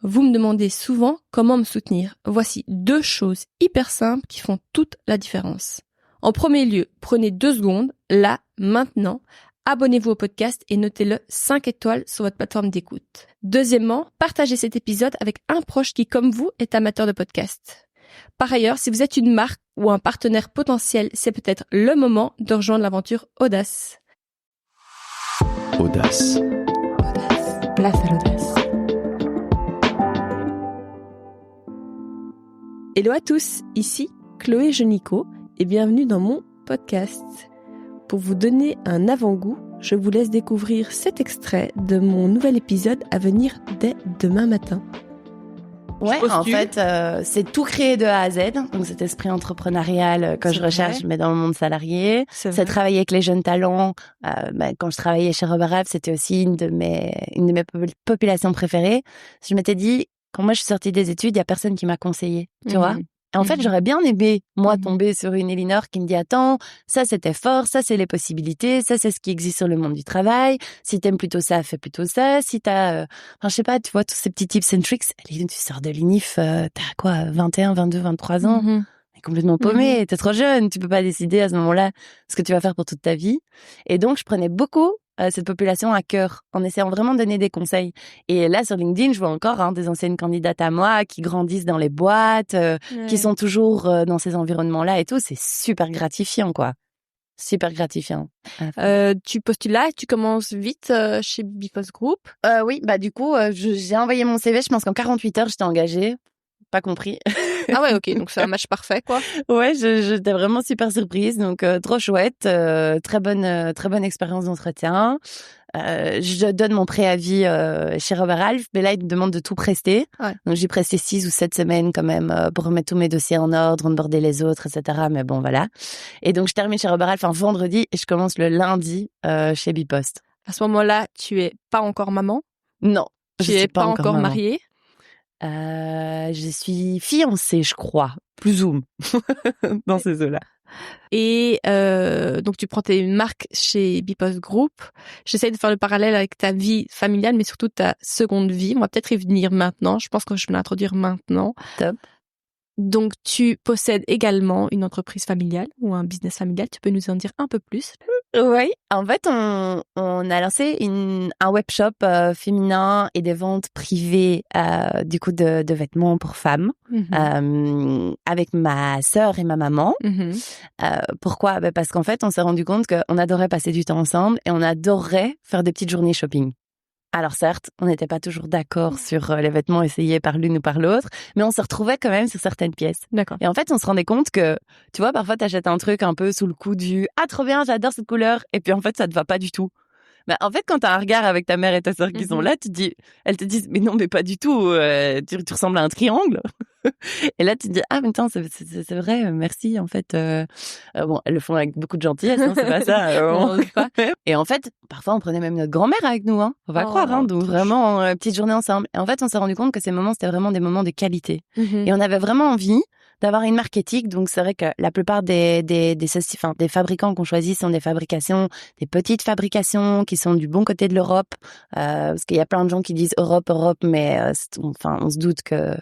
Vous me demandez souvent comment me soutenir. Voici 2 choses hyper simples qui font toute la différence. En premier lieu, prenez 2 secondes, là, maintenant, abonnez-vous au podcast et notez-le 5 étoiles sur votre plateforme d'écoute. Deuxièmement, partagez cet épisode avec un proche qui, comme vous, est amateur de podcast. Par ailleurs, si vous êtes une marque ou un partenaire potentiel, c'est peut-être le moment de rejoindre l'aventure Audace. Audace. Place à l'audace. Hello à tous, ici Chloé Genico et bienvenue dans mon podcast. Pour vous donner un avant-goût, je vous laisse découvrir cet extrait de mon nouvel épisode à venir dès demain matin. Ouais, en fait, c'est tout créé de A à Z. Donc, cet esprit entrepreneurial que je recherche, mais dans le monde salarié. C'est travailler avec les jeunes talents. Quand je travaillais chez Robert Half, c'était aussi une de mes populations préférées. Je m'étais dit, quand moi je suis sortie des études, il y a personne qui m'a conseillé, tu vois. Et en fait, j'aurais bien aimé, moi, tomber sur une Elinor qui me dit, attends, ça c'est fort, ça c'est les possibilités, ça c'est ce qui existe sur le monde du travail. Si t'aimes plutôt ça, fais plutôt ça. Si t'as, je sais pas, tu vois, tous ces petits tips and tricks. Tu sors de l'UNIF, t'as quoi, 21, 22, 23 ans. T'es complètement paumé, t'es trop jeune, tu peux pas décider à ce moment-là ce que tu vas faire pour toute ta vie. Et donc, je prenais beaucoup cette population à cœur, en essayant vraiment de donner des conseils. Et là, sur LinkedIn, je vois encore des anciennes candidates à moi qui grandissent dans les boîtes, qui sont toujours dans ces environnements-là et tout. C'est super gratifiant, quoi. Super gratifiant. Tu postules là et tu commences vite chez Bipost Group. Oui, du coup, j'ai envoyé mon CV. Je pense qu'en 48 heures, j'étais engagée. Pas compris. Ah ouais, ok, donc c'est un match parfait, quoi. Ouais, j'étais vraiment super surprise, donc trop chouette, très bonne expérience d'entretien. Je donne mon préavis chez Robert Half, mais là, il me demande de tout prester. Ouais. Donc, j'ai presté 6 ou 7 semaines quand même pour remettre tous mes dossiers en ordre, onboarder les autres, etc. Mais bon, voilà. Et donc, je termine chez Robert Half un vendredi et je commence le lundi chez Bipost. À ce moment-là, tu es pas encore maman? Non, tu es pas encore mariée? Je suis fiancée, je crois. Plus ou dans ces eaux-là. Et donc tu prends tes marques chez Bipost Group. J'essaie de faire le parallèle avec ta vie familiale, mais surtout ta seconde vie. On va peut-être y venir maintenant. Je pense que je vais l'introduire maintenant. Top. Donc tu possèdes également une entreprise familiale ou un business familial. Tu peux nous en dire un peu plus? Oui, en fait, on a lancé un webshop féminin et des ventes privées du coup de vêtements pour femmes avec ma sœur et ma maman. Pourquoi? Parce qu'en fait, on s'est rendu compte qu'on adorait passer du temps ensemble et on adorait faire des petites journées shopping. Alors certes, on n'était pas toujours d'accord sur les vêtements essayés par l'une ou par l'autre, mais on se retrouvait quand même sur certaines pièces. D'accord. Et en fait, on se rendait compte que, tu vois, parfois t'achètes un truc un peu sous le coup du « Ah, trop bien, j'adore cette couleur !» et puis en fait, ça te va pas du tout. En fait, quand t'as un regard avec ta mère et ta sœur qui sont là, elles te disent « Mais non, mais pas du tout, tu ressembles à un triangle !» Et là, tu te dis, ah, mais attends, c'est vrai, merci, en fait. Bon, elles le font avec beaucoup de gentillesse, hein, c'est pas ça. Et en fait, parfois, on prenait même notre grand-mère avec nous, hein. Faut pas croire, donc vraiment, petite journée ensemble. Et en fait, on s'est rendu compte que ces moments, c'était vraiment des moments de qualité. Et on avait vraiment envie d'avoir une marque éthique. Donc, c'est vrai que la plupart des fabricants qu'on choisit sont des petites fabrications qui sont du bon côté de l'Europe. Parce qu'il y a plein de gens qui disent Europe, mais, on se doute que,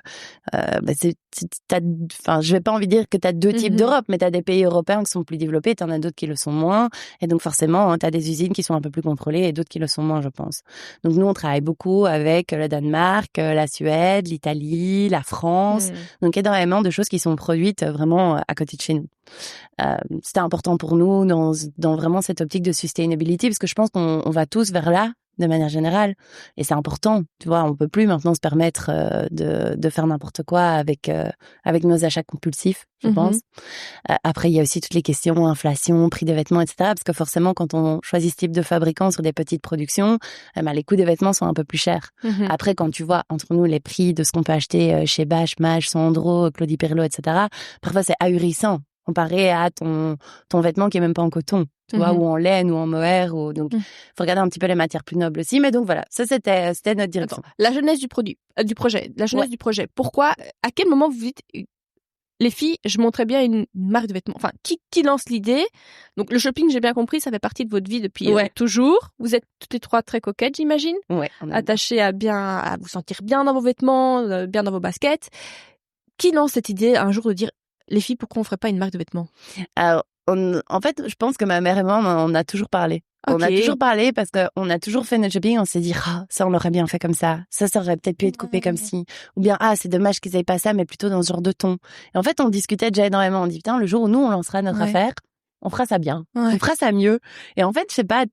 je vais pas envie de dire que t'as 2 types d'Europe, mais t'as des pays européens qui sont plus développés, t'en as d'autres qui le sont moins, et donc forcément, t'as des usines qui sont un peu plus contrôlées et d'autres qui le sont moins, je pense. Donc nous, on travaille beaucoup avec le Danemark, la Suède, l'Italie, la France, donc énormément de choses qui sont produites vraiment à côté de chez nous. C'était important pour nous dans vraiment cette optique de sustainability, parce que je pense qu'on va tous vers là, de manière générale, et c'est important, tu vois, on peut plus maintenant se permettre de faire n'importe quoi avec nos achats compulsifs, je pense. Après, il y a aussi toutes les questions inflation, prix des vêtements, etc. Parce que forcément, quand on choisit ce type de fabricant sur des petites productions, les coûts des vêtements sont un peu plus chers. Après, quand tu vois entre nous les prix de ce qu'on peut acheter chez Bache, Mage, Sandro, Claudie Pierlot, etc., parfois c'est ahurissant comparé à ton vêtement qui est même pas en coton, tu vois, ou en laine ou en mohair, donc faut regarder un petit peu les matières plus nobles aussi. Mais donc voilà, ça c'était notre direction. Attends, la jeunesse du projet. Pourquoi, à quel moment vous dites les filles, je montrais bien une marque de vêtements. Enfin, qui lance l'idée? Donc, le shopping, j'ai bien compris, ça fait partie de votre vie depuis toujours. Vous êtes toutes les trois très coquettes, j'imagine. Ouais. Attachées à vous sentir bien dans vos vêtements, bien dans vos baskets. Qui lance cette idée un jour de dire, les filles, pourquoi on ferait pas une marque de vêtements? Alors, en fait, je pense que ma mère et moi, on a toujours parlé. Okay. On a toujours parlé parce qu'on a toujours fait notre shopping. On s'est dit, ça, on l'aurait bien fait comme ça. Ça aurait peut-être pu être coupé comme ci. Ou bien, c'est dommage qu'ils aient pas ça, mais plutôt dans ce genre de ton. Et en fait, on discutait déjà énormément. On dit, putain, le jour où nous, on lancera notre affaire, on fera ça bien. On fera ça mieux. Et en fait, je sais pas,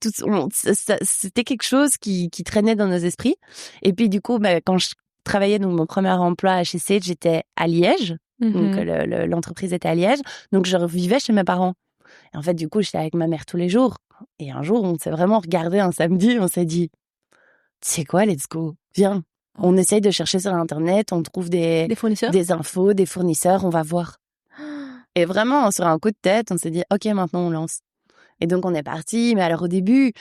c'était quelque chose qui traînait dans nos esprits. Et puis, du coup, quand je travaillais, donc mon premier emploi à HEC, j'étais à Liège. Donc, l'entreprise était à Liège. Donc, je vivais chez mes parents. Et en fait, du coup, j'étais avec ma mère tous les jours. Et un jour, on s'est vraiment regardé un samedi, on s'est dit, tu sais quoi, let's go, viens. On essaye de chercher sur Internet, on trouve des fournisseurs, des infos, des fournisseurs, on va voir. Et vraiment, sur un coup de tête, on s'est dit, ok, maintenant on lance. Et donc, on est parti. Mais alors, au début,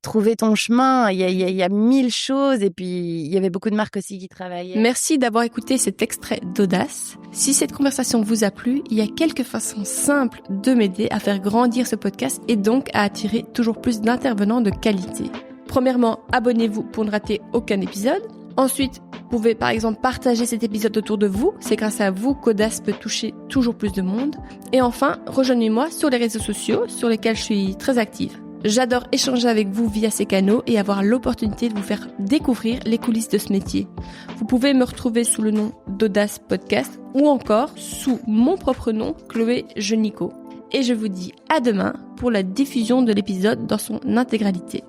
trouver ton chemin, il y a 1000 choses. Et puis, il y avait beaucoup de marques aussi qui travaillaient. Merci d'avoir écouté cet extrait d'Audace. Si cette conversation vous a plu, il y a quelques façons simples de m'aider à faire grandir ce podcast et donc à attirer toujours plus d'intervenants de qualité. Premièrement, abonnez-vous pour ne rater aucun épisode. Ensuite, vous pouvez par exemple partager cet épisode autour de vous. C'est grâce à vous qu'Audace peut toucher toujours plus de monde. Et enfin, rejoignez-moi sur les réseaux sociaux sur lesquels je suis très active. J'adore échanger avec vous via ces canaux et avoir l'opportunité de vous faire découvrir les coulisses de ce métier. Vous pouvez me retrouver sous le nom d'Audace Podcast ou encore sous mon propre nom, Chloé Genico. Et je vous dis à demain pour la diffusion de l'épisode dans son intégralité.